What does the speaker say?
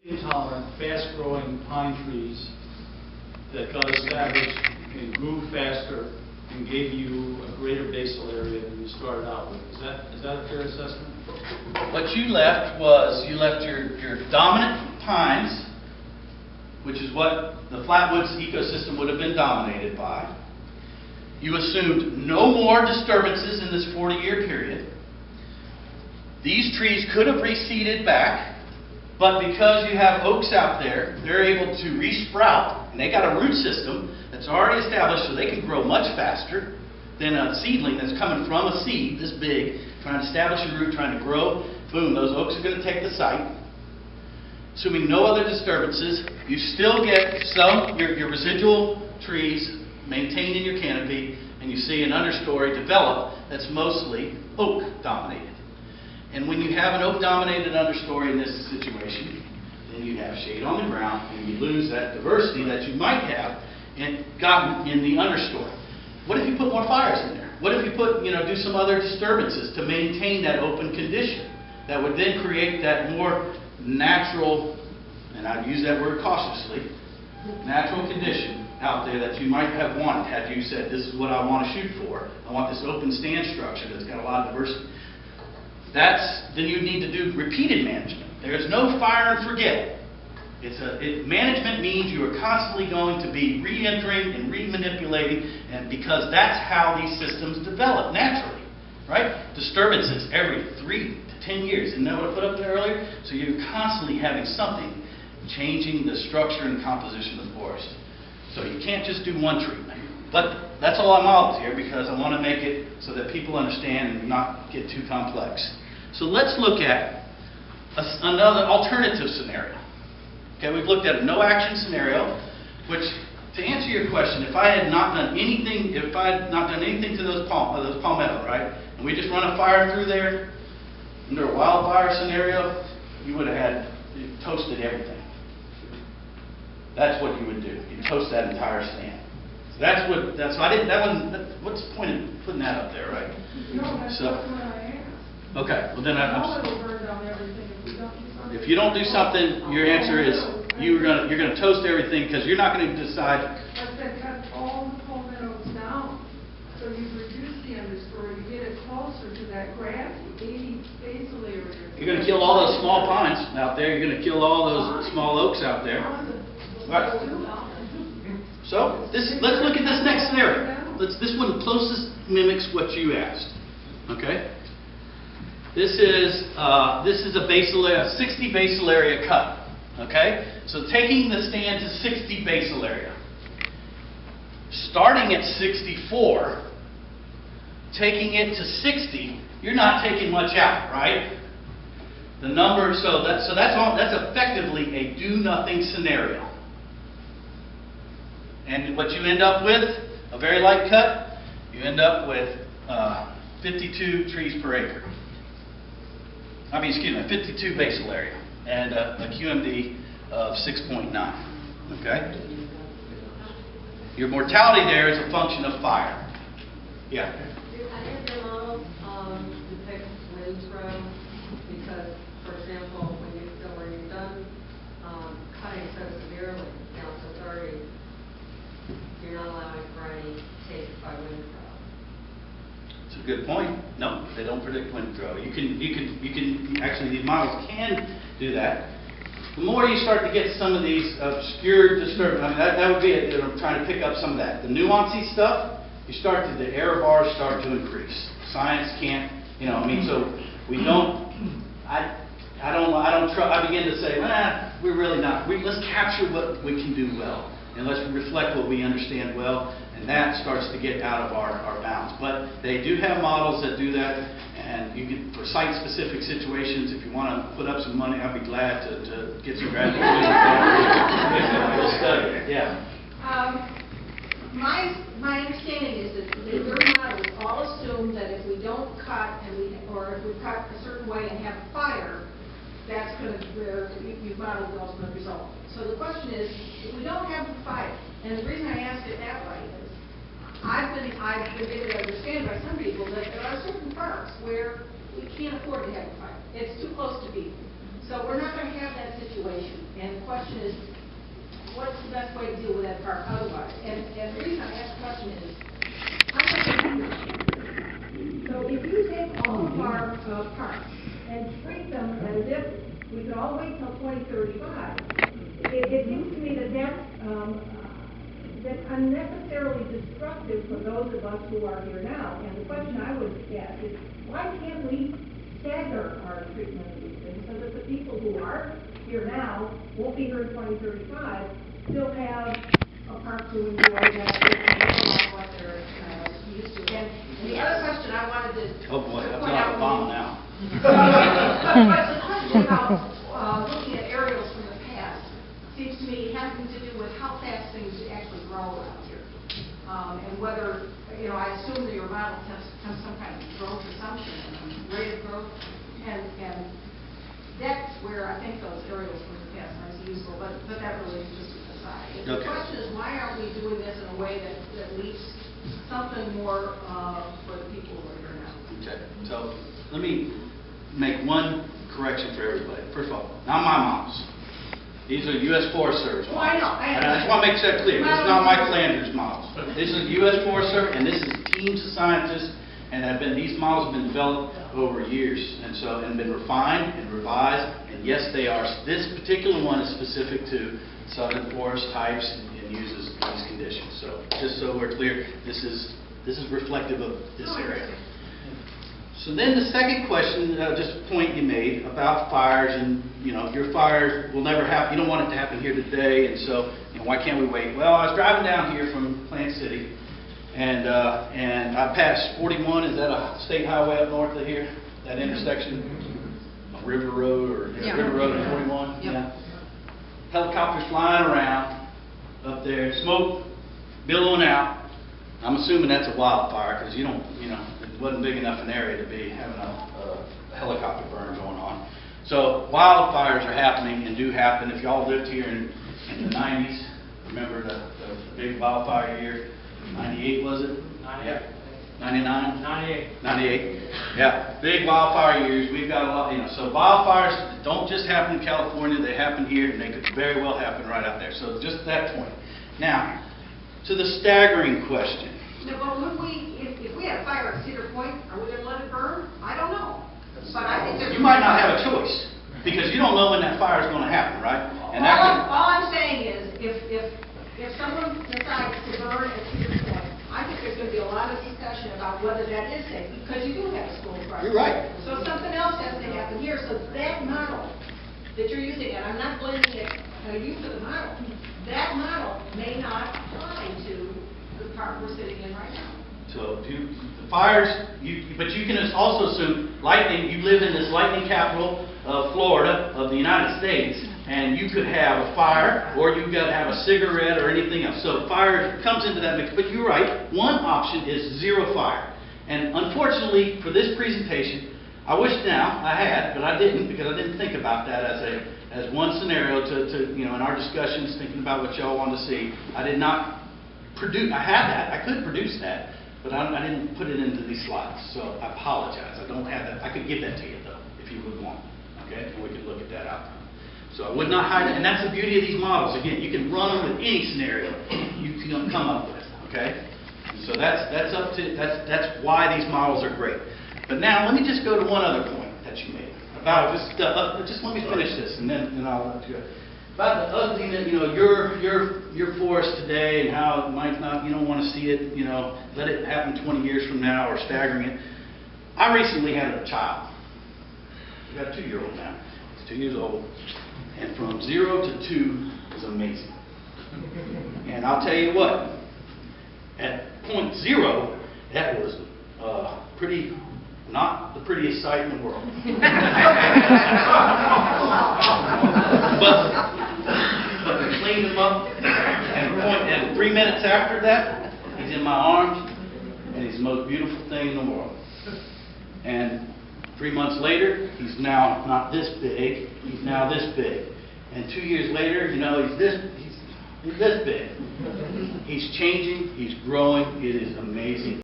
Intolerant, fast-growing pine trees that got established and grew faster and gave you a greater basal area than you started out with. Is that a fair assessment? What you left was your dominant pines, which is what the flatwoods ecosystem would have been dominated by. You assumed no more disturbances in this 40-year period. These trees could have reseeded back, but because you have oaks out there, they're able to resprout, and they got a root system that's already established, so they can grow much faster than a seedling that's coming from a seed this big, trying to establish a root, trying to grow. Boom, those oaks are going to take the site. Assuming no other disturbances, you still get your residual trees maintained in your canopy, and you see an understory develop that's mostly oak dominated. And when you have an oak-dominated understory in this situation, then you have shade on the ground, and you lose that diversity that you might have gotten in the understory. What if you put more fires in there? What if you do some other disturbances to maintain that open condition that would then create that more natural, and I'd use that word cautiously, natural condition out there that you might have wanted had you said, this is what I want to shoot for. I want this open stand structure that's got a lot of diversity. Then you need to do repeated management. There's no fire and forget. Management means you are constantly going to be re-entering and re-manipulating, and because that's how these systems develop naturally, right? Disturbances every 3 to 10 years. Isn't that what I put up there earlier? So you're constantly having something changing the structure and composition of the forest. So you can't just do one treatment. But that's all I modeled here because I want to make it so that people understand and not get too complex. So let's look at another alternative scenario. Okay, we've looked at a no-action scenario, which, to answer your question, if I had not done anything, to those palmetto, right, and we just run a fire through there under a wildfire scenario, you would have toasted everything. That's what you would do. You'd toast that entire stand. What's the point of putting that up there, right? No, that's not what I asked. Okay, well then burn down everything if we don't do something. if you don't do something, your answer is you're gonna toast everything because you're not going to decide. But then cut all the palmettos down, so you reduce the understory, you get it closer to that grassy 80 basal area. You're going to kill all those small pines out there. You're going to kill all those small oaks out there. Right. So let's look at this next scenario. This one closest mimics what you asked. Okay. This is a basal area, 60 basal area cut. Okay. So taking the stand to 60 basal area, starting at 64, taking it to 60, you're not taking much out, right? The number, that's effectively a do nothing scenario. And what you end up with, a very light cut, you end up with 52 trees per acre. 52 basal area, and a QMD of 6.9. Okay? Your mortality there is a function of fire. Yeah? I have your model depict wind throw because, for example, when you're done cutting so severely down to 30, you're not allowing for any take by wind throw. It's a good point. No, they don't predict wind throw. You can actually, these models can do that. The more you start to get some of these obscure disturbances, that would be it. I'm trying to pick up some of that. The nuancy stuff, the error bars start to increase. Science can't, so we don't. I begin to say, we're really not. Let's capture what we can do well, and let's reflect what we understand well, and that starts to get out of our bounds. But they do have models that do that, and you can, for site-specific situations, if you want to put up some money, I'd be glad to get some graduate students study. Yeah. My understanding is that your models all assume that if we don't cut or if we cut a certain way and have a fire, that's going to you've modeled the ultimate result. So the question is, if we don't have the fire, and the reason I asked it that way is, I've been able to understand by some people that there are certain parks where we can't afford to have a fire. It's too close to people. So we're not going to have that situation. And the question is, what's the best way to deal with that park otherwise? And the reason I ask the question is, I'm so if you take all of our parks and treat them as if we could all wait till 2035, it seems to me that that's unnecessarily destructive for those of us who are here now. And the question I would ask is, why can't we stagger our treatment of these things so that the people who are here now won't be here in 2035, still have a park to enjoy that what they're used to. And the other question I wanted to Oh boy, that's point not out a bomb now. but the question about looking at aerials from the past seems to me having to do with how fast things actually grow around here. And whether, I assume that your model has some kind of growth assumption and rate of growth. And that's where I think those aerials from the past might be useful, but that really is just an aside. The question is, why aren't we doing this in a way that leaves something more for the people who are here now? Okay, so let me make one correction for everybody. First of all, not my models. These are U.S. Forest Service models. Well, I know. And I just want to make that clear. This is not Mike Landers' models. This is U.S. Forest Service, and this is teams of scientists, and these models have been developed over years, and been refined and revised. And yes, they are. This particular one is specific to southern forest types and uses these conditions. So just so we're clear, this is reflective of this area. So then the second question, just a point you made about fires, and your fire will never happen. You don't want it to happen here today, and so why can't we wait? Well, I was driving down here from Plant City, and I passed 41. Is that a state highway up north of here? That intersection, River Road or River Road and 41. Yep. Yeah. Helicopters flying around up there, smoke billowing out. I'm assuming that's a wildfire because it wasn't big enough an area to be having a helicopter burn going on. So wildfires are happening and do happen. If y'all lived here in the 90s, remember the big wildfire year, 98 was it? 98. 99? 98. 98. Yeah, big wildfire years. We've got a lot, so wildfires don't just happen in California, they happen here, and they could very well happen right out there. So just that point. Now, to the staggering question. Well, if we had a fire at Cedar Point, are we going to let it burn? I don't know. But I think there's... You might not have a choice, because you don't know when that fire is going to happen, right? And all I'm saying is, if someone decides to burn at Cedar Point, I think there's going to be a lot of discussion about whether that is safe, because you do have a school project. You're right. So something else has to happen here, so that model that you're using, and I'm not blaming you for the model, that model may not apply to the park we're sitting in right now. So the fires, but you can also assume lightning. You live in this lightning capital of Florida, of the United States, and you could have a fire, or you could have a cigarette or anything else. So fire comes into that mix. But you're right. One option is zero fire. And unfortunately, for this presentation, I wish now I had, but I didn't, because I didn't think about that as one scenario to in our discussions, thinking about what y'all want to see. I did not produce. I had that. I could produce that. But I didn't put it into these slides, so I apologize. I don't have that. I could give that to you, though, if you would want. Okay? And we could look at that outcome. So I would not hide it. And that's the beauty of these models. Again, you can run them with any scenario you can come up with. Okay? And so that's why these models are great. But now let me just go to one other point that you made about just let me finish this, and then I'll let you go. About the ugliness, your forest today, and how it might not, you don't want to see it, let it happen 20 years from now, or staggering it. I recently had a child. I've got a 2-year-old now. He's 2 years old. And from 0 to 2 is amazing. And I'll tell you what, at point 0, that was not the prettiest sight in the world. But we cleaned him up, and 3 minutes after that, he's in my arms, and he's the most beautiful thing in the world. And 3 months later, he's now not this big, he's now this big. And 2 years later, he's this big. He's changing, he's growing, it is amazing.